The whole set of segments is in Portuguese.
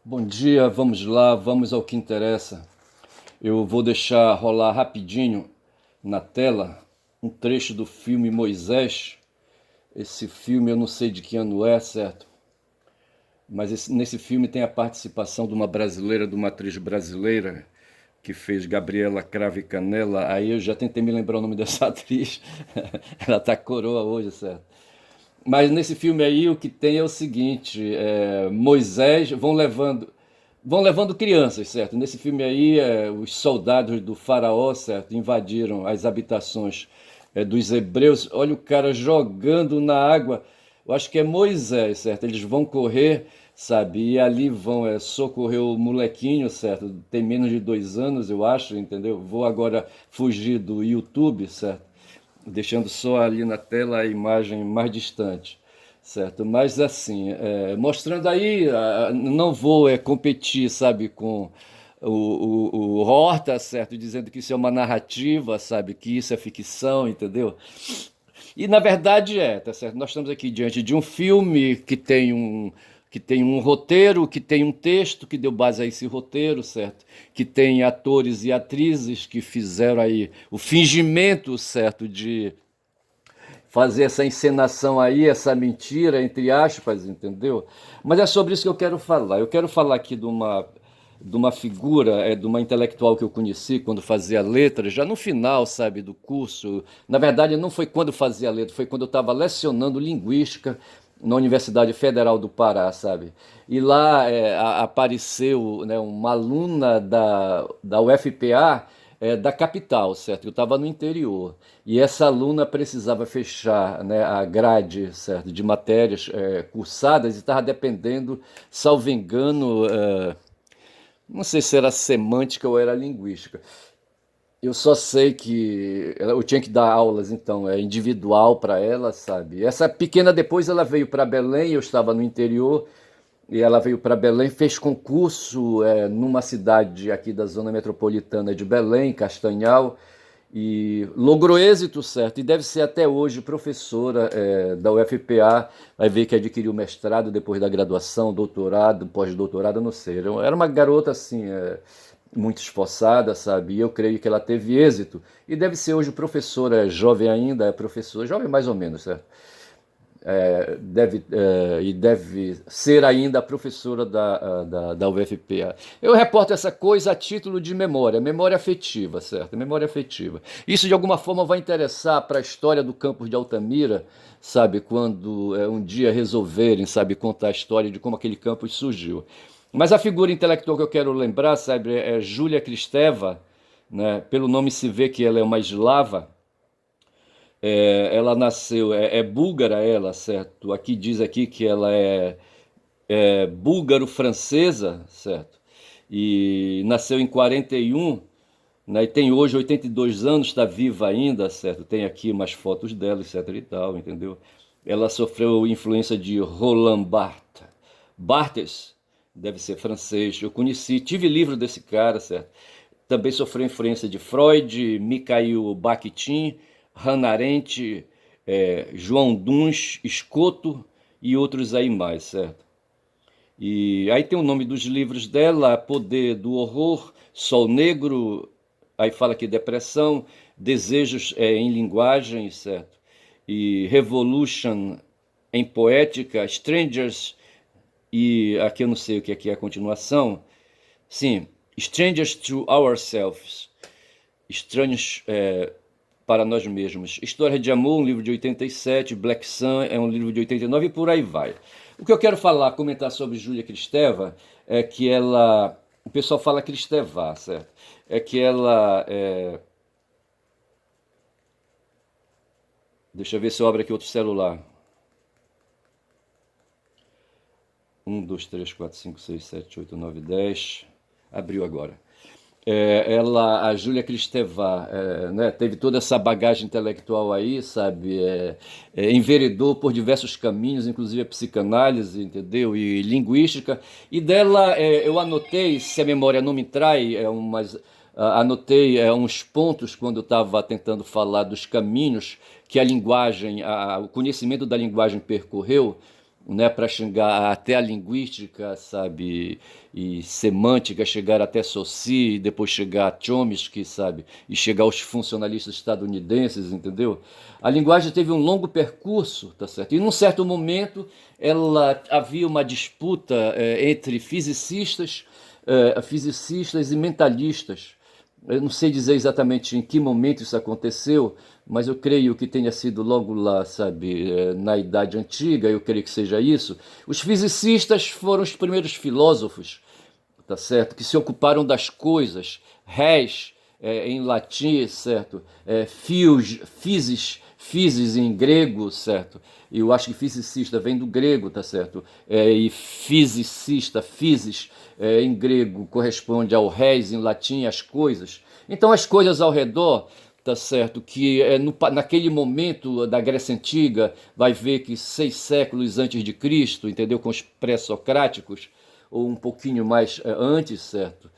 Bom dia, vamos lá, vamos ao que interessa. Eu vou deixar rolar rapidinho na tela um trecho do filme Moisés. Esse filme eu não sei de que ano é, certo? Mas nesse filme tem a participação de uma brasileira, de uma atriz brasileira, que fez Gabriela Cravo e Canela. Aí eu já tentei me lembrar o nome dessa atriz. Ela tá coroa hoje, certo? Mas nesse filme aí o que tem é o seguinte: Moisés vão levando crianças, certo? Nesse filme aí os soldados do faraó, certo, invadiram as habitações dos hebreus. Olha o cara jogando na água. Eu acho que é Moisés, certo? Eles vão correr, sabe? E ali vão socorrer o molequinho, certo? Tem menos de 2 anos, eu acho, entendeu? Vou agora fugir do YouTube, certo? Deixando só ali na tela a imagem mais distante, certo? Mas assim, mostrando aí, não vou competir, sabe, com o Horta, certo? Dizendo que isso é uma narrativa, sabe, que isso é ficção, entendeu? E na verdade tá certo? Nós estamos aqui diante de um filme que tem um roteiro, que tem um texto que deu base a esse roteiro, certo? Que tem atores e atrizes que fizeram aí o fingimento, certo, de fazer essa encenação aí, essa mentira, entre aspas, entendeu? Mas é sobre isso que eu quero falar. Eu quero falar aqui de uma figura, de uma intelectual que eu conheci quando fazia letras, já no final, sabe, do curso. Na verdade, não foi quando fazia letras, foi quando eu estava lecionando linguística na Universidade Federal do Pará, sabe? E lá apareceu, né, uma aluna da UFPA, da capital, certo? Eu estava no interior. E essa aluna precisava fechar, né, a grade, certo, de matérias cursadas e estava dependendo, salvo engano, não sei se era semântica ou era linguística. Eu só sei que eu tinha que dar aulas, então, individual para ela, sabe? Essa pequena depois ela veio para Belém, eu estava no interior, e ela veio para Belém, fez concurso numa cidade aqui da zona metropolitana de Belém, Castanhal, e logrou êxito, certo? E deve ser até hoje professora da UFPA, vai ver que adquiriu mestrado depois da graduação, doutorado, pós-doutorado, não sei. Era uma garota assim, muito esforçada, sabe? E eu creio que ela teve êxito. E deve ser hoje professora, jovem ainda, é professora, jovem mais ou menos, certo? Deve ser ainda a professora da UFPA. Eu reporto essa coisa a título de memória, memória afetiva, certo? Memória afetiva. Isso de alguma forma vai interessar para a história do campus de Altamira, sabe? Quando um dia resolverem, sabe, contar a história de como aquele campus surgiu. Mas a figura intelectual que eu quero lembrar, sabe, é Júlia Kristeva, né? Pelo nome se vê que ela é uma eslava. Ela nasceu, búlgara ela, certo? Aqui diz aqui que ela é búlgaro-francesa, certo? E nasceu em 41, né? E tem hoje 82 anos, está viva ainda, certo? Tem aqui umas fotos dela, etc e tal, entendeu? Ela sofreu influência de Roland Barthes. Barthes, deve ser francês. Eu conheci, tive livro desse cara, certo? Também sofreu influência de Freud, Mikhail Bakhtin, Hannah Arendt, João Duns, Escoto e outros aí mais, certo? E aí tem o nome dos livros dela: Poder do Horror, Sol Negro, aí fala que depressão, Desejos em Linguagem, certo? E Revolution em Poética, Strangers, e aqui eu não sei o que é a continuação. Sim, Strangers to Ourselves, Estranhos para Nós Mesmos. História de Amor, um livro de 87, Black Sun é um livro de 89 e por aí vai. O que eu quero falar, comentar sobre Júlia Kristeva é que ela, o pessoal fala Kristeva, certo? É que ela, deixa eu ver se eu abro aqui outro celular. 1, 2, 3, 4, 5, 6, 7, 8, 9, 10. Abriu agora. A Júlia Kristeva, né, teve toda essa bagagem intelectual aí, sabe? Enveredou por diversos caminhos, inclusive a psicanálise, entendeu? E linguística. E dela eu anotei, se a memória não me trai, anotei uns pontos quando eu estava tentando falar dos caminhos que a linguagem, o conhecimento da linguagem percorreu. né, para chegar até a linguística, sabe, e semântica, chegar até Saussure, depois chegar a Chomsky, sabe, e chegar aos funcionalistas estadunidenses, entendeu? A linguagem teve um longo percurso, tá certo? E num certo momento ela havia uma disputa entre fisicistas e mentalistas. Eu não sei dizer exatamente em que momento isso aconteceu, mas eu creio que tenha sido logo lá, sabe, na Idade Antiga, eu creio que seja isso. Os fisicistas foram os primeiros filósofos, tá certo, que se ocuparam das coisas, res, em latim, certo, physis em grego, certo, e eu acho que fisicista vem do grego, tá certo, e fisicista, physis, em grego corresponde ao res, em latim, as coisas. Então as coisas ao redor, tá certo, que naquele momento da Grécia Antiga, vai ver que 6 séculos antes de Cristo, entendeu, com os pré-socráticos, ou um pouquinho mais antes, certo?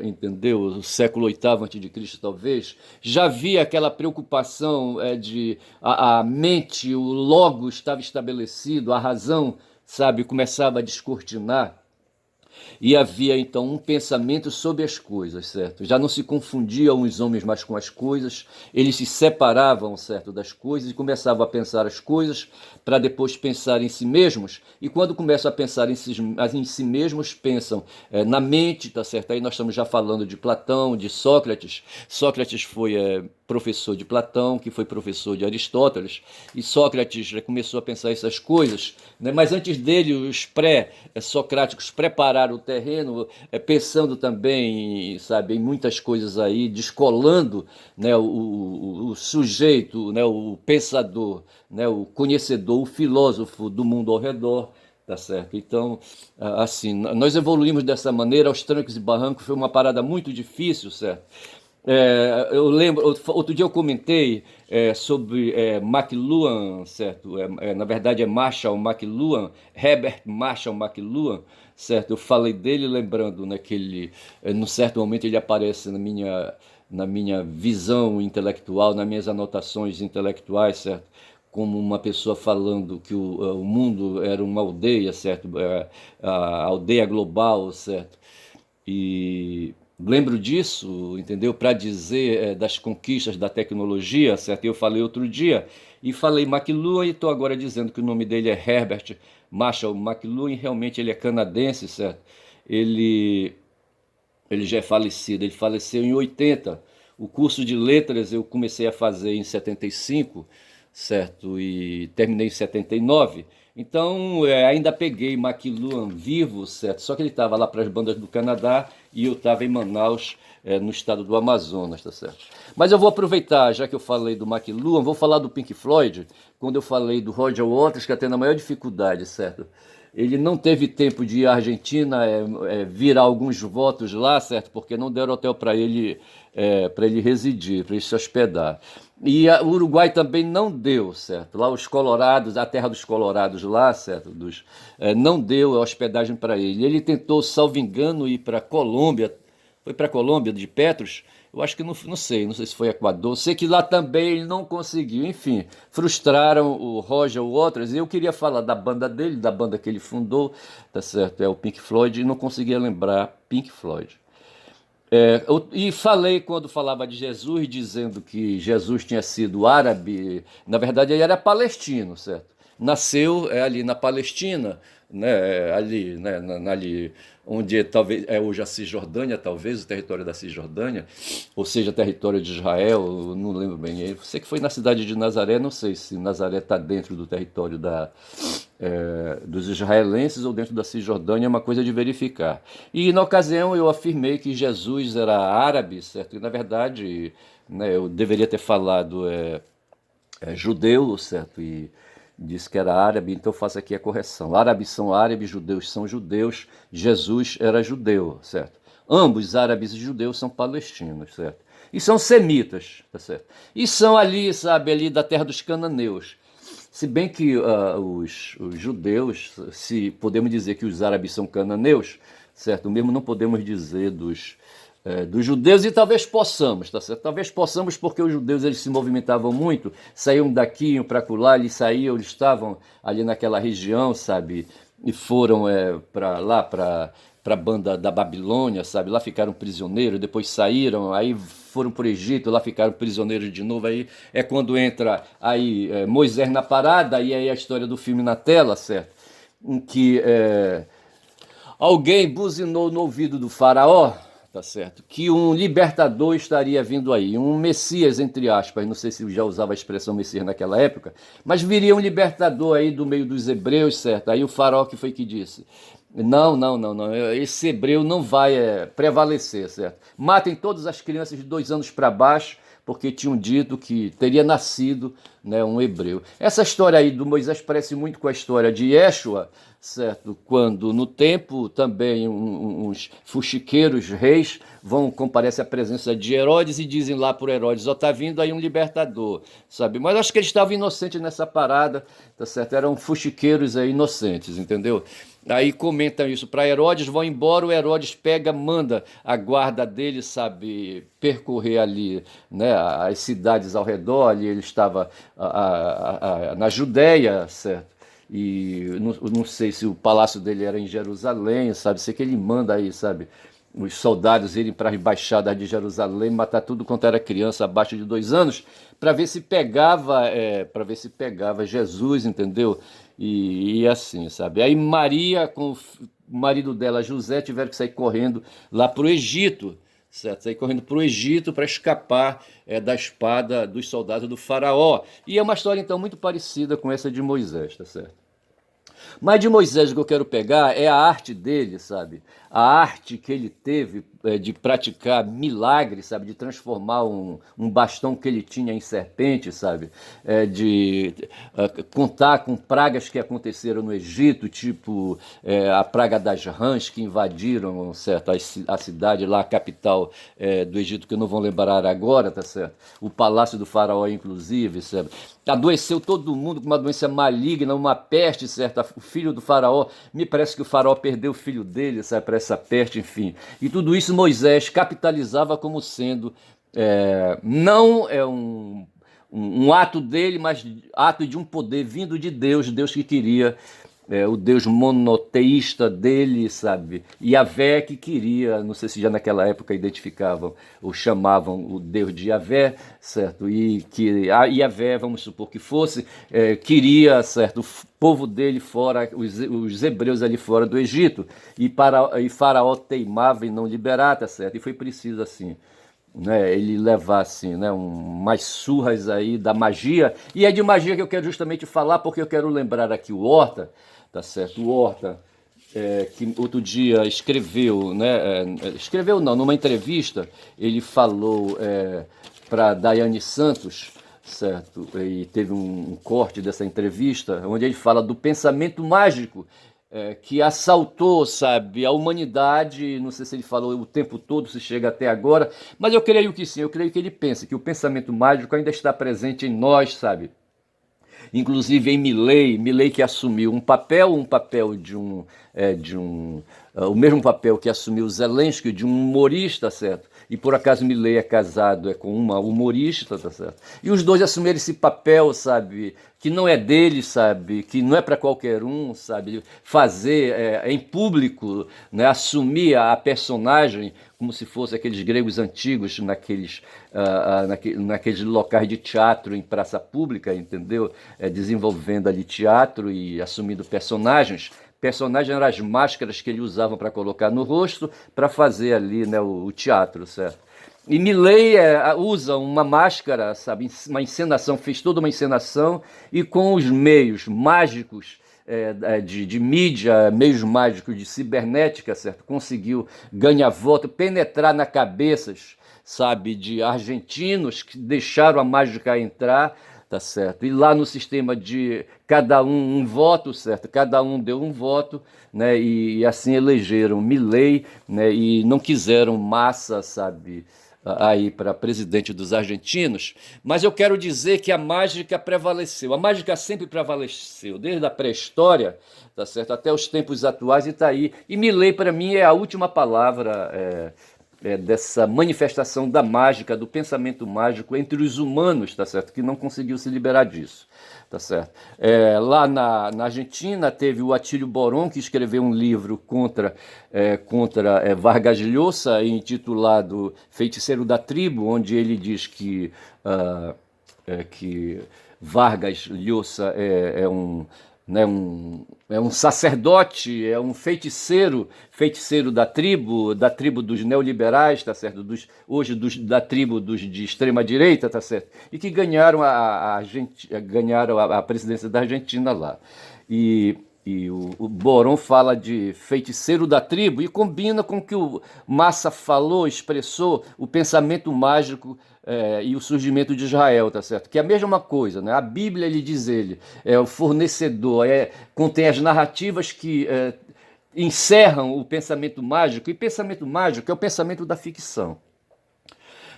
Entendeu? O século oitavo antes de Cristo, talvez, já havia aquela preocupação de a mente, o logo estava estabelecido, a razão, sabe, começava a descortinar. E havia então um pensamento sobre as coisas, certo? Já não se confundiam os homens mais com as coisas, eles se separavam, certo, das coisas e começavam a pensar as coisas para depois pensar em si mesmos. E quando começam a pensar em si mesmos, pensam na mente, tá certo? Aí nós estamos já falando de Platão, de Sócrates. Sócrates foi professor de Platão, que foi professor de Aristóteles, e Sócrates começou a pensar essas coisas, né? Mas antes dele, os pré-socráticos prepararam o terreno, pensando também, sabe, em muitas coisas aí, descolando, né, o sujeito, né, o pensador, né, o conhecedor, o filósofo do mundo ao redor. Tá certo? Então, assim, nós evoluímos dessa maneira, aos trancos e barrancos, foi uma parada muito difícil, certo? Eu lembro, outro dia eu comentei sobre McLuhan, certo? Na verdade é Marshall McLuhan, Herbert Marshall McLuhan, certo? Eu falei dele lembrando, né, que ele, num certo momento ele aparece na minha visão intelectual, nas minhas anotações intelectuais, certo? Como uma pessoa falando que o mundo era uma aldeia, certo? A aldeia global, certo? E lembro disso, entendeu? Para dizer das conquistas da tecnologia, certo? Eu falei outro dia e falei McLuhan e estou agora dizendo que o nome dele é Herbert Marshall McLuhan e realmente ele é canadense, certo? Ele, ele já é falecido, ele faleceu em 80. O curso de letras eu comecei a fazer em 75, certo? E terminei em 79. Então, ainda peguei McLuhan vivo, certo? Só que ele estava lá para as bandas do Canadá e eu estava em Manaus, no estado do Amazonas, tá certo? Mas eu vou aproveitar, já que eu falei do McLuhan, vou falar do Pink Floyd, quando eu falei do Roger Waters, que está tendo a maior dificuldade, certo? Ele não teve tempo de ir à Argentina, virar alguns votos lá, certo? Porque não deram hotel para ele residir, para ele se hospedar. E o Uruguai também não deu, certo? Lá os Colorados, a terra dos Colorados lá, certo? Não deu hospedagem para ele. Ele tentou, salvo engano, ir para a Colômbia, foi para a Colômbia de Petros, eu acho que não sei se foi Equador, sei que lá também ele não conseguiu, enfim, frustraram o Roger Waters, e eu queria falar da banda dele, da banda que ele fundou, tá certo, é o Pink Floyd, e não conseguia lembrar Pink Floyd. E falei quando falava de Jesus, dizendo que Jesus tinha sido árabe, na verdade ele era palestino, certo? Nasceu ali na Palestina, né, ali, né, ali onde talvez é hoje a Cisjordânia, talvez o território da Cisjordânia, ou seja, território de Israel, não lembro bem. Eu sei que foi na cidade de Nazaré, não sei se Nazaré está dentro do território dos israelenses ou dentro da Cisjordânia, é uma coisa de verificar. E na ocasião eu afirmei que Jesus era árabe, certo? E na verdade, né, eu deveria ter falado judeu, certo? E disse que era árabe, então eu faço aqui a correção. Árabes são árabes, judeus são judeus, Jesus era judeu, certo? Ambos, árabes e judeus, são palestinos, certo? E são semitas, tá certo? E são ali, sabe, ali da terra dos cananeus. Se bem que os judeus, se podemos dizer que os árabes são cananeus, certo? Mesmo não podemos dizer dos judeus, e talvez possamos, tá certo? Talvez possamos, porque os judeus eles se movimentavam muito, saíam daqui, iam para lá, eles saíam, eles estavam ali naquela região, sabe? E foram para lá, para a banda da Babilônia, sabe? Lá ficaram prisioneiros, depois saíram, aí foram para o Egito, lá ficaram prisioneiros de novo. Aí é quando entra aí Moisés na parada, e aí a história do filme na tela, certo? Em que alguém buzinou no ouvido do faraó, tá certo? Que um libertador estaria vindo aí, um Messias, entre aspas, não sei se já usava a expressão Messias naquela época, mas viria um libertador aí do meio dos hebreus, certo? Aí o faraó que foi que disse: não, não, não, não, esse hebreu não vai prevalecer, certo? Matem todas as crianças de 2 anos para baixo, porque tinham dito que teria nascido, né, um hebreu. Essa história aí do Moisés parece muito com a história de Yeshua, certo? Quando no tempo também uns fuxiqueiros reis vão comparecer à presença de Herodes e dizem lá por Herodes: ó, tá vindo aí um libertador, sabe? Mas acho que eles estavam inocentes nessa parada, tá certo? Eram fuxiqueiros aí inocentes, entendeu? Aí comentam isso para Herodes, vão embora, o Herodes pega, manda a guarda dele, sabe, percorrer ali, né, as cidades ao redor. Ali ele estava na Judéia, certo? E não sei se o palácio dele era em Jerusalém, sabe? Sei que ele manda aí, sabe, os soldados irem para as embaixadas de Jerusalém, matar tudo quanto era criança abaixo de 2 anos, para ver se pegava, para ver se pegava Jesus, entendeu? E assim, sabe? Aí Maria com o marido dela, José, tiveram que sair correndo lá para o Egito, certo? Sair correndo para o Egito para escapar da espada dos soldados do faraó. E é uma história, então, muito parecida com essa de Moisés, tá certo? Mas de Moisés, o que eu quero pegar é a arte dele, sabe? A arte que ele teve de praticar milagres, sabe? De transformar um bastão que ele tinha em serpente, sabe? De contar com pragas que aconteceram no Egito, tipo a praga das rãs que invadiram, certo? A cidade lá, a capital do Egito, que eu não vou lembrar agora, tá certo? O palácio do faraó, inclusive, sabe? Adoeceu todo mundo com uma doença maligna, uma peste, certo? O filho do faraó, me parece que o faraó perdeu o filho dele, sabe, para essa peste, enfim. E tudo isso Moisés capitalizava como sendo, não um ato dele, mas ato de um poder vindo de Deus, Deus que queria, o Deus monoteísta dele, sabe? Yahvé que queria, não sei se já naquela época identificavam ou chamavam o Deus de Yahvé, certo? E que a Yahvé, vamos supor que fosse, queria, certo, o povo dele fora, os hebreus ali fora do Egito, e Faraó teimava em não liberar, tá certo? E foi preciso assim, né, ele levar assim, né, umas surras aí da magia. E é de magia que eu quero justamente falar, porque eu quero lembrar aqui o Horta, tá certo? O Horta, que outro dia escreveu, né, escreveu não, numa entrevista, ele falou para Daiane Santos, certo? E teve um corte dessa entrevista, onde ele fala do pensamento mágico que assaltou, sabe, a humanidade. Não sei se ele falou o tempo todo, se chega até agora, mas eu creio que sim, eu creio que ele pensa que o pensamento mágico ainda está presente em nós, sabe? Inclusive em Milley que assumiu um papel o mesmo papel que assumiu Zelensky, de um humorista, certo? E por acaso Milley é casado com uma humorista, tá certo? E os dois assumiram esse papel, sabe, que não é deles, sabe, que não é para qualquer um, sabe, fazer em público, né, assumir a personagem como se fosse aqueles gregos antigos naqueles locais de teatro em praça pública, entendeu? Desenvolvendo ali teatro e assumindo personagens. Personagens eram as máscaras que ele usava para colocar no rosto para fazer ali, né, o teatro, certo? E Milley usa uma máscara, sabe, uma encenação, fez toda uma encenação, e com os meios mágicos de mídia, meios mágicos de cibernética, certo? Conseguiu ganhar voto, penetrar na cabeças, sabe, de argentinos que deixaram a mágica entrar, tá certo? E lá no sistema de cada um voto, certo? Cada um deu um voto, né? E assim elegeram Milley, né? E não quiseram Massa, sabe, aí para presidente dos argentinos. Mas eu quero dizer que a mágica prevaleceu. A mágica sempre prevaleceu, desde a pré-história, tá certo, até os tempos atuais, e está aí. E Milley, para mim, é a última palavra dessa manifestação da mágica, do pensamento mágico entre os humanos, tá certo? Que não conseguiu se liberar disso, tá certo? Lá na Argentina teve o Atílio Boron, que escreveu um livro contra Vargas Llosa, intitulado Feiticeiro da Tribo, onde ele diz que Vargas Llosa é um sacerdote, é um feiticeiro da tribo dos neoliberais, tá certo? Da tribo de extrema direita, tá certo? E que ganharam ganharam a presidência da Argentina lá. E o Boron fala de feiticeiro da tribo e combina com o que o Massa falou, expressou, o pensamento mágico e o surgimento de Israel, tá certo? Que é a mesma coisa, né? A Bíblia, ele diz é o fornecedor, contém as narrativas que encerram o pensamento mágico, e pensamento mágico é o pensamento da ficção.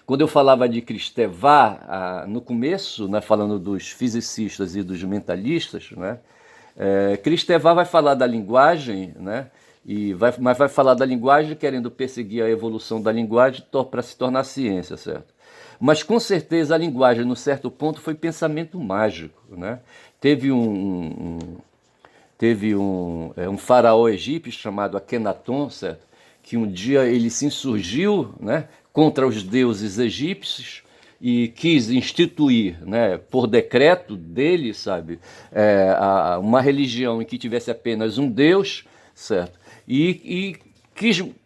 Quando eu falava de Kristeva no começo, né, falando dos fisicistas e dos mentalistas, né, Kristeva vai falar da linguagem, né, mas vai falar da linguagem querendo perseguir a evolução da linguagem para se tornar ciência, certo? Mas com certeza a linguagem, num certo ponto, foi pensamento mágico, né? Teve um faraó egípcio chamado Akenaton, certo? Que um dia ele se insurgiu, né, contra os deuses egípcios e quis instituir, né, por decreto dele, sabe, uma religião em que tivesse apenas um Deus, certo? E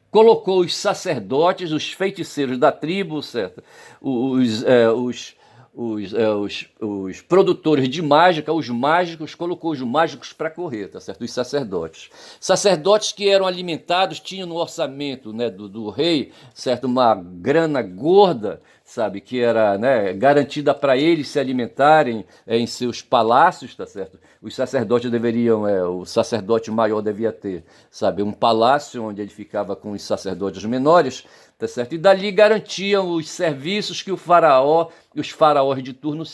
colocou os sacerdotes, os feiticeiros da tribo, certo? Os produtores de mágica, os mágicos, colocou os mágicos para correr, tá certo? Os sacerdotes. Sacerdotes que eram alimentados, tinham no orçamento, né, do rei, certo? Uma grana gorda, sabe? Que era, né, garantida para eles se alimentarem em seus palácios, tá certo? Os sacerdotes deveriam, o sacerdote maior devia ter, sabe? Um palácio onde ele ficava com os sacerdotes menores, tá certo? E dali garantiam os serviços que os faraós de turno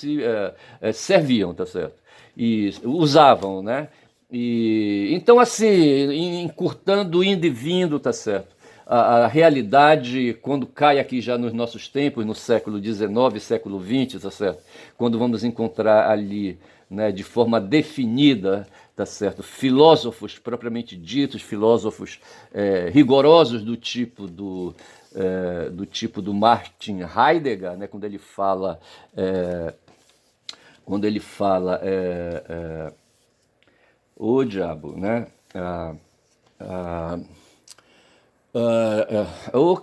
serviam, tá certo? E usavam, né? E então, assim, encurtando, indo e vindo, tá certo? A realidade, quando cai aqui já nos nossos tempos, no século XIX, século XX, tá certo? Quando vamos encontrar ali, né, de forma definida, tá certo? Filósofos propriamente ditos, filósofos rigorosos do tipo do Martin Heidegger, né, quando ele fala o diabo, né?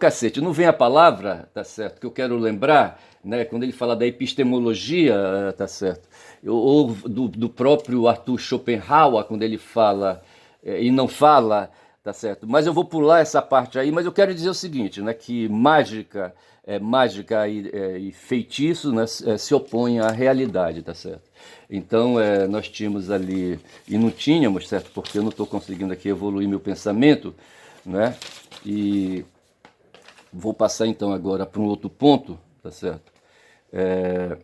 Cacete, não vem a palavra, tá certo, que eu quero lembrar, né, quando ele fala da epistemologia, tá certo, ou do próprio Arthur Schopenhauer, quando ele fala e não fala, tá certo, mas eu vou pular essa parte aí, mas eu quero dizer o seguinte, né, que mágica e feitiço, né, se opõem à realidade, tá certo. Então, nós tínhamos ali, e não tínhamos, certo, porque eu não estou conseguindo aqui evoluir meu pensamento, né? E vou passar então agora para um outro ponto, tá certo? É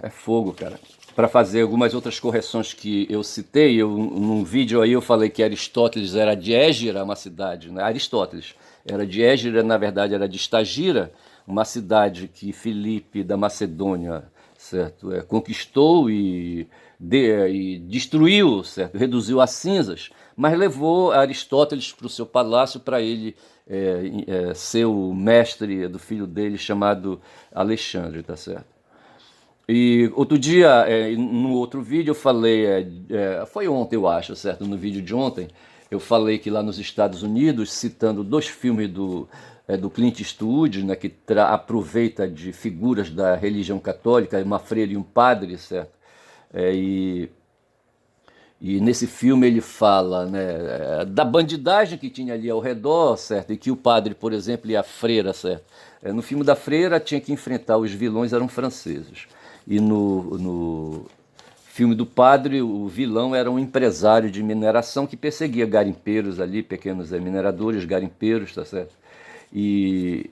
fogo, cara. Para fazer algumas outras correções que eu citei, num vídeo aí eu falei que Aristóteles era de Égira, uma cidade, né? Aristóteles era de Égira, na verdade era de Estagira, uma cidade que Filipe da Macedônia, certo, conquistou e destruiu, certo, reduziu a cinzas, mas levou Aristóteles para o seu palácio para ele ser o mestre do filho dele chamado Alexandre, tá certo? E outro dia, no outro vídeo, eu falei, foi ontem eu acho, certo? No vídeo de ontem, eu falei que lá nos Estados Unidos, citando dois filmes do Clint Eastwood, né, que aproveita de figuras da religião católica, uma freira e um padre, certo? E nesse filme ele fala, né, da bandidagem que tinha ali ao redor, certo? E que o padre, por exemplo, e a freira, certo? No filme da freira tinha que enfrentar os vilões, eram franceses. E no filme do padre, o vilão era um empresário de mineração que perseguia garimpeiros ali, pequenos mineradores, garimpeiros, tá certo? E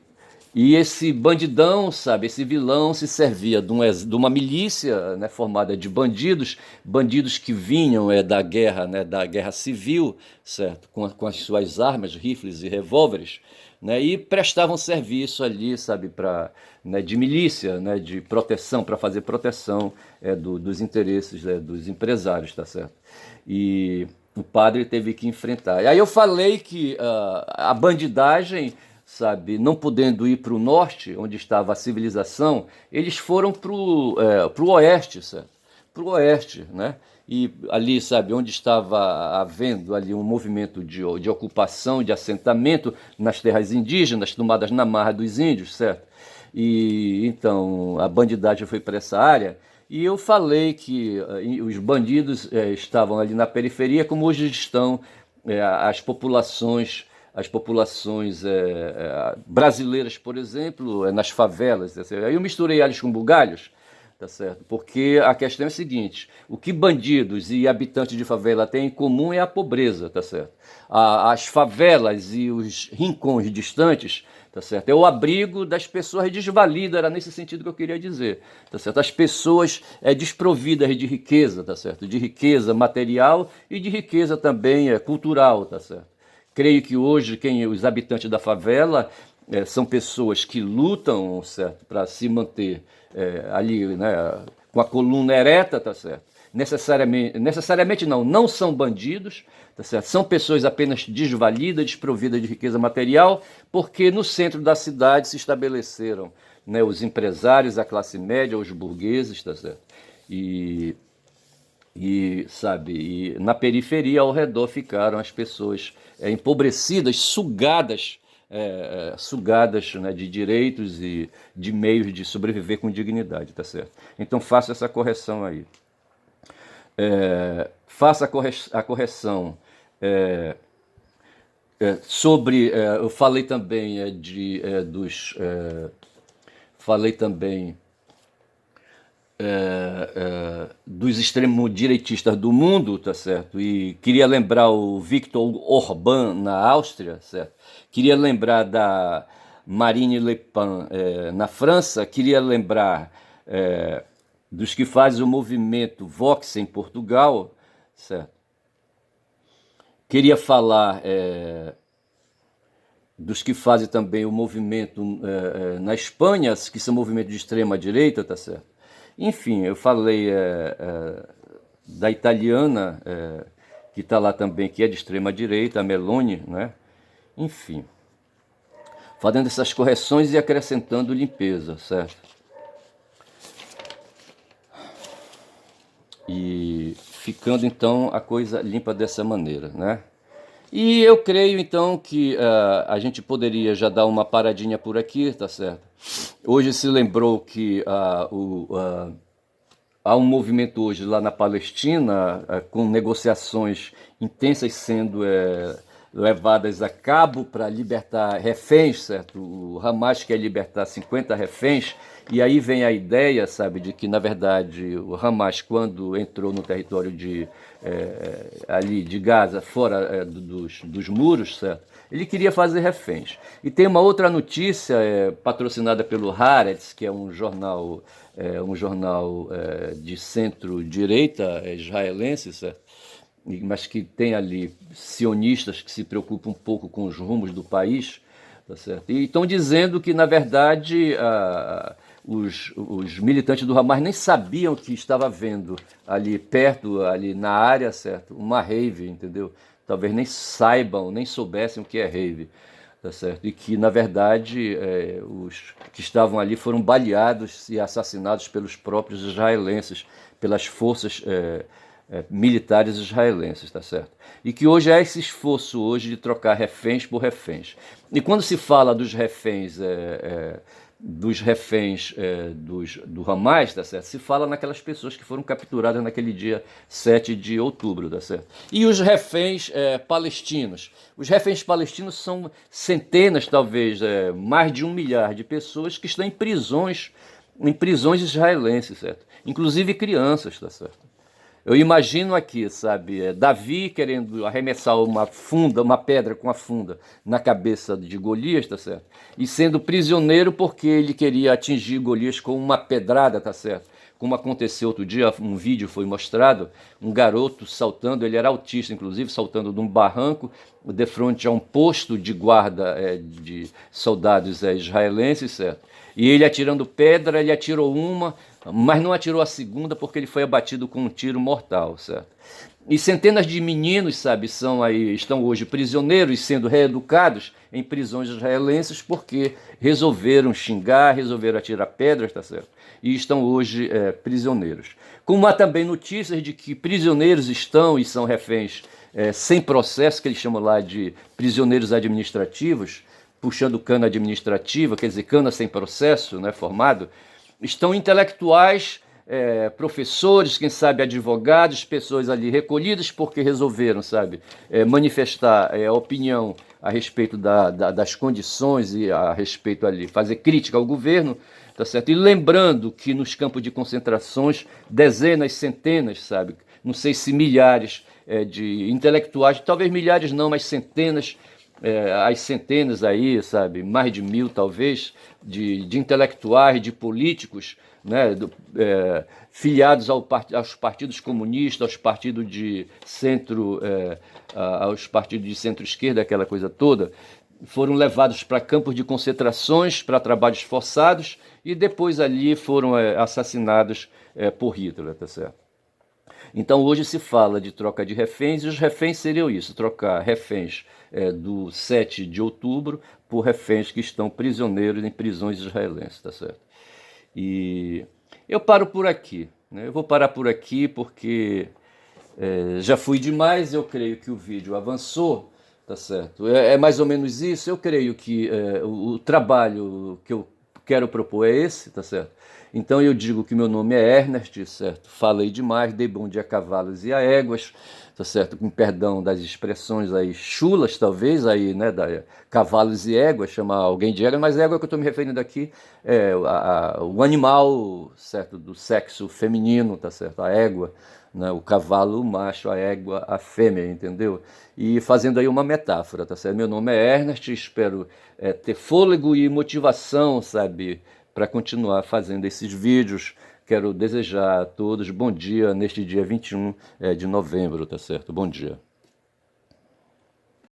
E esse bandidão, sabe, esse vilão se servia de uma milícia, né, formada de bandidos, bandidos que vinham da guerra civil, certo, com as suas armas, rifles e revólveres, né, e prestavam serviço ali, sabe, né, de milícia, né, de proteção, para fazer proteção dos interesses, dos empresários, tá certo? E o padre teve que enfrentar. E aí eu falei que a bandidagem, sabe, não podendo ir para o norte, onde estava a civilização, eles foram para o oeste, certo? Para o oeste, né? E ali, sabe, onde estava havendo ali um movimento de ocupação, de assentamento nas terras indígenas, tomadas na marra dos índios, certo? E então a bandidagem foi para essa área. E eu falei que os bandidos estavam ali na periferia, como hoje estão as populações brasileiras, por exemplo, nas favelas. Tá certo? Aí eu misturei alhos com bugalhos, tá certo? Porque a questão é a seguinte: o que bandidos e habitantes de favela têm em comum é a pobreza, tá certo? As favelas e os rincões distantes, tá certo? É o abrigo das pessoas desvalidas, era nesse sentido que eu queria dizer, tá certo? As pessoas desprovidas de riqueza, tá certo? De riqueza material e de riqueza também cultural, tá certo? Creio que hoje os habitantes da favela são pessoas que lutam, certo, para se manter ali, né, com a coluna ereta, tá certo? Necessariamente não são bandidos, tá certo? São pessoas apenas desvalidas, desprovidas de riqueza material, porque no centro da cidade se estabeleceram, né, os empresários, a classe média, os burgueses, tá certo? Sabe, e na periferia ao redor ficaram as pessoas empobrecidas, sugadas, né, de direitos e de meios de sobreviver com dignidade, tá certo? Então faça essa correção aí. Faça a correção sobre. Eu falei também falei também dos extremo-direitistas do mundo, tá certo? E queria lembrar o Viktor Orbán na Áustria, certo? Queria lembrar da Marine Le Pen na França, queria lembrar dos que fazem o movimento Vox em Portugal, certo? Queria falar dos que fazem também o movimento na Espanha, que são movimentos de extrema direita, tá certo? Enfim, eu falei da italiana, que está lá também, que é de extrema direita, a Meloni, né? Enfim, fazendo essas correções e acrescentando limpeza, certo? E ficando então a coisa limpa dessa maneira, né? E eu creio então que a gente poderia já dar uma paradinha por aqui, tá certo? Hoje se lembrou que há um movimento hoje lá na Palestina com negociações intensas sendo levadas a cabo para libertar reféns, certo? O Hamas quer libertar 50 reféns, e aí vem a ideia, sabe, de que na verdade o Hamas, quando entrou no território ali de Gaza, fora dos muros, certo? Ele queria fazer reféns. E tem uma outra notícia patrocinada pelo Haaretz, que é um jornal de centro-direita israelense, certo? Mas que tem ali sionistas que se preocupam um pouco com os rumos do país, tá certo? E estão dizendo que, na verdade, os militantes do Hamas nem sabiam que estava havendo ali perto, ali na área, certo, uma rave, entendeu? Talvez nem saibam, nem soubessem o que é rave, tá certo? E que, na verdade, os que estavam ali foram baleados e assassinados pelos próprios israelenses, pelas forças militares israelenses, tá certo? E que hoje há esse esforço hoje de trocar reféns por reféns. E quando se fala dos reféns do Hamas, tá certo? Se fala naquelas pessoas que foram capturadas naquele dia 7 de outubro, tá certo? E os reféns palestinos. Os reféns palestinos são centenas, talvez, mais de 1 milhar de pessoas que estão em prisões israelenses, certo? Inclusive crianças, tá certo? Eu imagino aqui, sabe, Davi querendo arremessar uma funda, uma pedra com a funda na cabeça de Golias, tá certo? E sendo prisioneiro porque ele queria atingir Golias com uma pedrada, tá certo? Como aconteceu outro dia, um vídeo foi mostrado, um garoto saltando, ele era autista inclusive, saltando de um barranco de frente a um posto de guarda de soldados israelenses, certo? E ele atirando pedra, ele atirou uma, mas não atirou a segunda porque ele foi abatido com um tiro mortal, certo? E centenas de meninos, sabe, estão hoje prisioneiros sendo reeducados em prisões israelenses porque resolveram xingar, resolveram atirar pedras, tá certo? E estão hoje prisioneiros. Como há também notícias de que prisioneiros estão e são reféns sem processo, que eles chamam lá de prisioneiros administrativos, puxando cana administrativa, quer dizer, cana sem processo, né, formado, estão intelectuais, professores, quem sabe advogados, pessoas ali recolhidas porque resolveram, sabe, manifestar opinião a respeito das condições e a respeito ali, fazer crítica ao governo, tá certo? E lembrando que nos campos de concentrações, dezenas, centenas, sabe, não sei se milhares de intelectuais, talvez milhares não, mas centenas, as centenas aí, sabe, mais de 1000 talvez, de intelectuais, de políticos, né, filiados aos partidos comunistas, aos partidos de centro, aos partidos de centro-esquerda, aquela coisa toda, foram levados para campos de concentrações, para trabalhos forçados, e depois ali foram assassinados por Hitler, tá certo? Então hoje se fala de troca de reféns, e os reféns seriam isso, trocar reféns do 7 de outubro por reféns que estão prisioneiros em prisões israelenses, tá certo? E eu paro por aqui, né? Eu vou parar por aqui porque já fui demais, eu creio que o vídeo avançou, tá certo? É mais ou menos isso, eu creio que o trabalho que eu quero propor é esse, tá certo? Então eu digo que meu nome é Ernest, certo? Falei demais, dei bom dia a cavalos e a éguas, tá certo? Com perdão das expressões aí chulas, talvez, aí, né? Cavalos e éguas, chamar alguém de égua, mas égua que eu estou me referindo aqui o animal, certo? Do sexo feminino, tá certo? A égua, né? O cavalo, o macho, a égua, a fêmea, entendeu? E fazendo aí uma metáfora, tá certo? Meu nome é Ernest, espero ter fôlego e motivação, sabe? Para continuar fazendo esses vídeos. Quero desejar a todos bom dia neste dia 21 de novembro, tá certo? Bom dia.